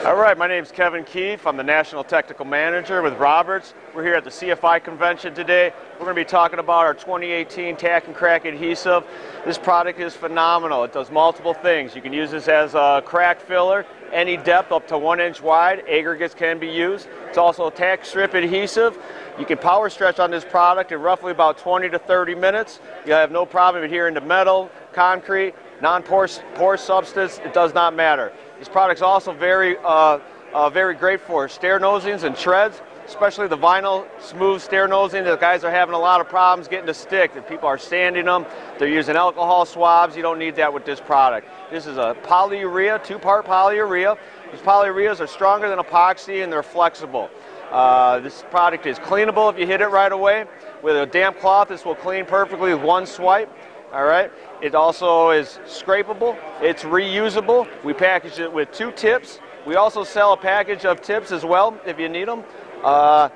All right, my name is Kevin Keefe. I'm the National Technical Manager with Roberts. We're here at the CFI convention today. We're going to be talking about our 2018 tack and crack adhesive. This product is phenomenal. It does multiple things. You can use this as a crack filler, any depth up to 1 inch wide. Aggregates can be used. It's also a tack strip adhesive. You can power stretch on this product in roughly about 20 to 30 minutes. You'll have no problem adhering to metal, concrete, non-porous substance. It does not matter. This product's also very great for stair nosings and treads, especially the vinyl smooth stair nosing. The guys are having a lot of problems getting to stick. The people are sanding them. They're using alcohol swabs. You don't need that with this product. This is a polyurea, 2-part polyurea. These polyureas are stronger than epoxy and they're flexible. This product is cleanable if you hit it right away. With a damp cloth, this will clean perfectly with one swipe. All right. It also is scrapable. It's reusable. We package it with 2 tips. We also sell a package of tips as well if you need them.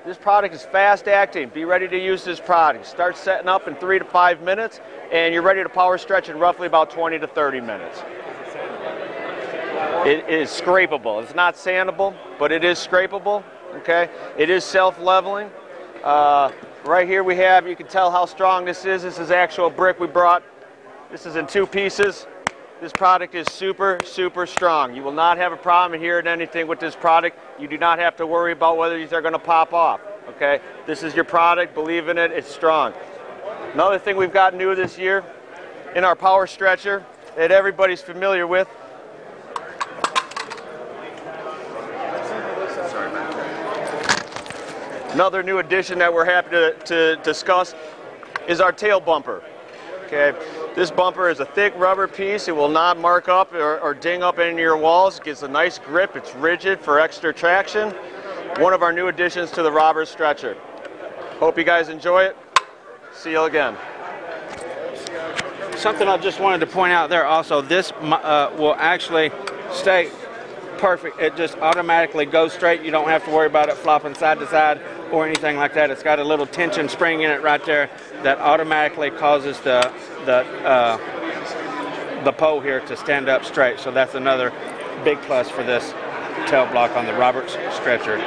This product is fast acting. Be ready to use this product. Start setting up in 3 to 5 minutes, and you're ready to power stretch in roughly about 20 to 30 minutes. It is scrapable. It's not sandable, but it is scrapable. Okay. It is self-leveling. Right here we have, you can tell how strong this is. This is actual brick we brought. This is in 2 pieces. This product is super, super strong. You will not have a problem adhering to anything with this product. You do not have to worry about whether these are going to pop off. Okay? This is your product. Believe in it. It's strong. Another thing we've got new this year in our power stretcher that everybody's familiar with. Another new addition that we're happy to discuss is our tail bumper. Okay, this bumper is a thick rubber piece. It will not mark up or ding up any of your walls. It gives a nice grip. It's rigid for extra traction. One of our new additions to the Roberts stretcher. Hope you guys enjoy it. See you again. Something I just wanted to point out there also, this will actually stay perfect. It just automatically goes straight. You don't have to worry about it flopping side to side or anything like that. It's got a little tension spring in it right there that automatically causes the pole here to stand up straight. So that's another big plus for this tail block on the Roberts stretcher.